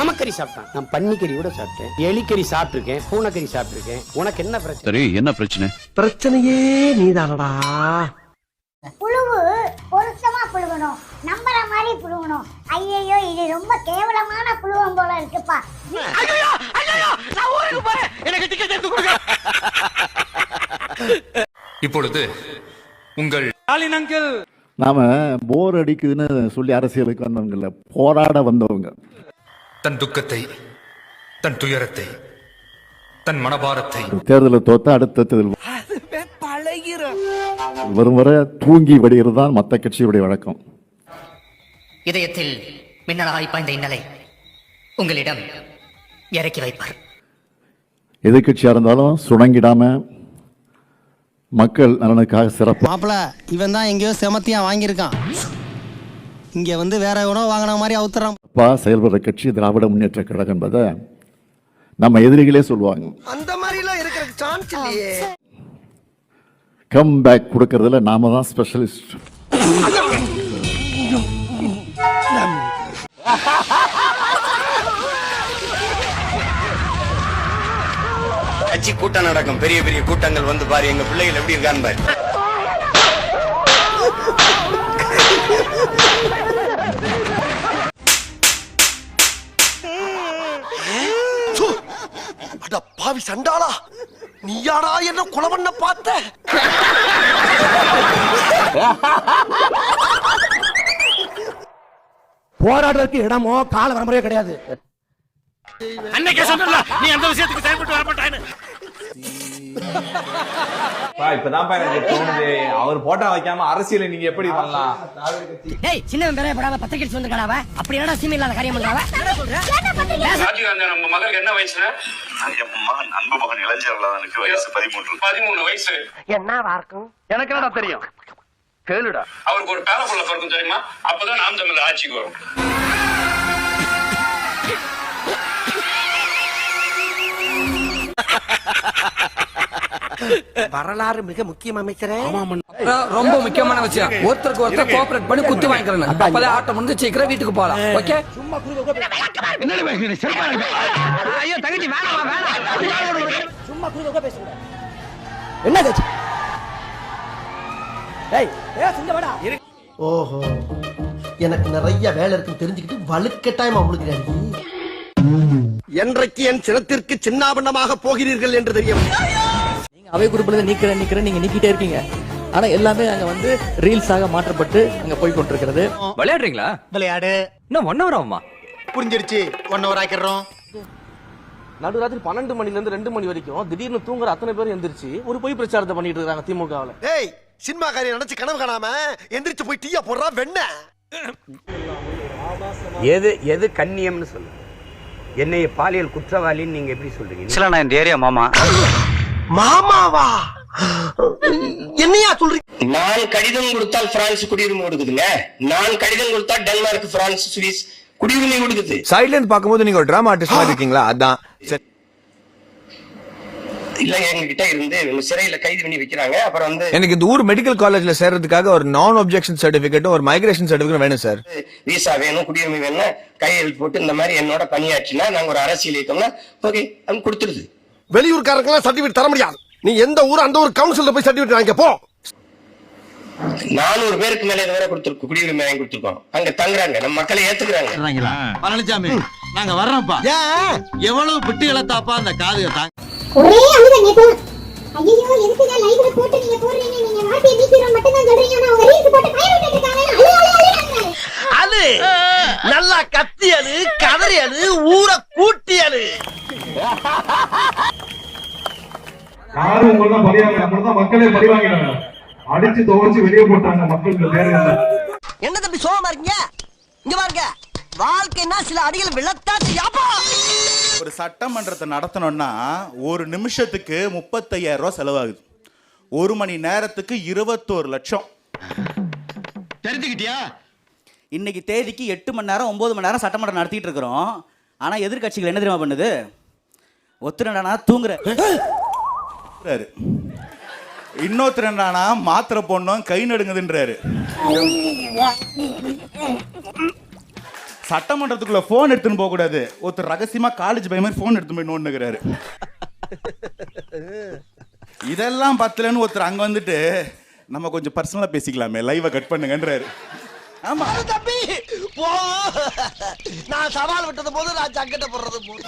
ஆமக்கறி சாப்பிட்டான். நான் பன்னிக்கறி கூட சாப்பிட்டேன், எலிக்கறி சாப்பிட்டிருக்கேன், பூனைக்கறி சாப்பிட்டிருக்கேன். உனக்கு என்ன பிரச்சனை? சரி, என்ன பிரச்சனை? பிரச்சனையே நீதானடா. புழுவு பொருத்தமா புழுகணும், நம்பற மாதிரி புழுகணும். ஐயோ இது ரொம்ப கேவலமான புழுவம் போல இருக்குப்பா. ஐயோ ஐயோ நான் ஊருக்கு போறேன், எனக்கு டிக்கெட் எடுத்து கொடுங்க. இப்பொழுது உங்கள் ஸ்டாலின் அங்கிள், நாம போர் அடிக்குதுன்னு சொல்லி அரசியலுக்கு வந்தவங்க, போராட வந்தவங்க. தன் துக்கத்தை, தன் துயரத்தை, தன் மனபாரத்தை தேர்தலை தோத்த அடுத்த வரும் வர தூங்கி வடிகிறது தான் மற்ற கட்சியுடைய வழக்கம். இதயத்தில் மின்னலாய் பாய்ந்த இன்னலை உங்களிடம் இறக்கி வைப்பார். எதிர்கட்சியா இருந்தாலும் சுணங்கிடாம மக்கள் நலனுக்காக சிறப்பு. மாப்பிள இவன் தான் எங்கேயோ செமத்தியா வாங்கியிருக்கான், இங்க வந்து வேற எவனோ வாங்கின மாதிரி அவுத்துறான். செயல்படுற கட்சி திராவிட முன்னேற்ற கழகம் என்பதை நம்ம எதிரிகளே சொல்லுவாங்க. அந்த மாதிரி எல்லாம் இருக்கிற சான்ஸ் இல்லையே. கம் பேக் கொடுக்கறதுல நாம தான் ஸ்பெஷலிஸ்ட். கட்சி கூட்டம் நடக்கும், பெரிய பெரிய கூட்டங்கள் வந்து பாரு, எங்க பிள்ளைகள் எப்படி இருக்கான்னு பாரு. அட பாவி சண்டாளா, நீயாடா என்ன கொலை பண்ண பார்த்த? போராடுறதுக்கு இடமோ கால வரமுறையோ கிடையாது. அன்னைக்கே சொன்னல நீ அந்த விஷயத்துக்கு செயல்பட்டு வர மாட்டான்னு. இப்பதான் எனக்கு தோணுது, அவர் போட்டா வைக்காம அரசியலை நீங்க எப்படி பண்ணலாம்? டேய் சின்னவன் பெரிய படாம பத்திரிக்கை வந்துக்கடாவ, அப்படி என்னடா சீமை இல்லாத காரியம் பண்றாவ? என்ன சொல்ற? ராஜீவ்காந்தி நம்ம மகளுக்கு என்ன வயசுல? மகன் அன்பு மகன் இளைஞர்களுக்கு வயசு 13 வயசு. என்ன வார்க்கும் எனக்கு என்னடா தெரியும், கேளுடா. அவருக்கு ஒரு பேர புள்ள பிறக்கும் தெரியுமா? அப்பதான் நாம் தமிழ் ஆட்சிக்கு வரும். வரலாறு மிக முக்கியம் அமைச்சரே. ரொம்ப முக்கியமான விஷயம், ஒருத்தருக்கு ஒருத்தர் கோஆபரேட் பண்ணி குத்து வாங்கிக்கிறேன், அப்பதான் ஆட்டம் முடிஞ்சு சீக்கிரம் வீட்டுக்கு போலாம். ஓகே? ஐயோ தங்கச்சி வேணாமா வேணாம், சும்மா குறுக்க பேசுங்க. என்ன கட்சி? டேய் சிங்க வாடா. ஓஹோ, எனக்கு நிறைய வேலை இருக்குன்னு தெரிஞ்சுக்கிட்டு வலுக்கட்டாயமா முழுகிறாரு. என்றைக்கு என் சினத்திற்கு சின்னாபண்ணமாக போகிறீர்கள் என்று தெரியும். நீங்க அவை குறிப்பில் நீக்கிறேன் நீங்க நீக்கிட்டே இருக்கீங்க, ஆனா எல்லாமே அங்க வந்து ரீல்ஸாக மாற்றப்பட்டு அங்க போய் கொண்டிருக்கிறது. விளையாடுறீங்களா? விளையாடு. இன்னும் 1 hour ஆகுமா? புரிஞ்சிருச்சு, 1 hour ஆக்கிடுறோம். நடுராத்திரி 12 மணில இருந்து 2 மணி வரைக்கும் திடீர்னு தூங்குற அத்தனை பேர் எந்திரிச்சு ஒரு பொய் பிரச்சாரத்தை பண்ணிட்டு இருக்காங்க திமுகவில். ஏய், சினிமா காரியம் நினைச்சு கனவு காணாம எந்திரிச்சு போய் டீயா போடுறா வெண்ண. எது கண்ணியம்னு சொல்லு. என்னை பாலியல் குற்றவாளின்னு நீங்க எப்படி சொல்றீங்க? சில நான் இந்த ஏரியா மாமா. மாமாவா? என்னையா சொல்றீங்க? நான் கடிதம் கொடுத்தால் பிரான்ஸ் குடியுரிமை கொடுக்குதுங்க, நான் கடிதம் கொடுத்தா டென்மார்க், பிரான்ஸ், சுவிஸ் குடியுரிமை கொடுக்குது. சைடுல இருந்து பாக்கும்போது நீங்க ஒரு டிராமா ஆர்டிஸ்ட் மாதிரி இருக்கீங்களா? அதான் இல்ல, எங்க கிட்ட இருந்து சிறையில கைது பண்ணி வைக்கிறாங்க. அப்புறம் வந்து எனக்கு இந்த ஊர் மெடிக்கல் காலேஜ்ல சேர்றதுக்காக ஒரு நான் அப்ஜெக்ஷன் சர்டிபிகேட்டும் ஒரு மைக்ரேஷன் சர்டிபிகேட் வேணும் சார். விசா வேணும், குடியுரிமை வேணும், கையெழுத்து போட்டு இந்த மாதிரி என்னோட பணியாற்றினா நாங்க ஒரு அரசியல் இயக்கம்னா ஓகே அவங்க கொடுத்துருது. வெளியூர்காரங்க சர்டிபிகேட் தர முடியாது. நீ எந்த ஊர் அந்த ஊர் கவுன்சில்ல போய் சர்டிபிகேட் வாங்க போ. 400 பேருக்கு மேல இதுவரை கொடுத்துருக்கோம், குடியுரிமை வாங்கி கொடுத்துருக்கோம். அங்க தங்குறாங்க, நம்ம மக்களை ஏத்துக்கிறாங்க. பழனிசாமி நாங்க வர்றோம்ப்பா. எவ்வளவு பிட்டு இழத்தாப்பா அந்த காது ஒரே அழுக நேத்து. ஐயோ எதுக்குங்க லைவ்ல போட்டு நீங்க போடுறீங்க, நீங்க வார்த்தையை நீக்கிறோம் மட்டும் தான் சொல்றீங்க, ஆனா அவங்க ரீல்ஸ் போட்டு கை விட்டுட்டு இருக்காங்க. அது நல்லா கத்தியது, கதறியது, ஊரை கூட்டியது. யாரும் உங்கள பரியாங்க, நம்மள மக்களே பரிவாங்கிட்டாங்க. அடிச்சு துவச்சு வெளியே போட்டாங்க மக்களுக்கு தேவையான. என்ன தம்பி சோகமா இருக்கீங்க? இங்க பாருங்க, வாழ்க்கைன்னா சில அடிகள் விழத்தான் செய்யாப்பா. ஒரு சட்டமன்றத்தை நடத்தணும்னா ஒரு நிமிஷத்துக்கு 35,000 ரூபாய் செலவாகுது. 1 மணி நேரத்துக்கு 21 லட்சம். தெரிஞ்சுக்கிட்டியா? இன்னைக்கு தேதிக்கு 8 மணி நேரம் 9 மணி நேரம் சட்டமன்றம் நடத்திட்டு இருக்கிறோம். ஆனா எதிர்கட்சிகள் என்ன தெரியுமா பண்ணுது? ஒத்துறடா தூங்குற, இன்னொருத்தர் என்னன்னா மாத்திரை போடணும் கை நடுங்குதுன்றாரு. சட்டமன்றத்துக்குள்ள போன் எடுத்துன்னு போக கூடாது. ஒருத்தர் ரகசியமா காலேஜ் பையன் மாதிரி போன் எடுத்து போய் நோண்டுகிறாரு. இதெல்லாம் பத்தலன்னு ஒருத்தர் அங்க வந்துட்டு நம்ம கொஞ்சம் பர்சனலா பேசிக்கலாமே, லைவை கட் பண்ணுங்கன்றாரு. ஆமா தம்பி போ, நான் சவால் விட்டது போது நான் சங்கட்ட போடுறது போது.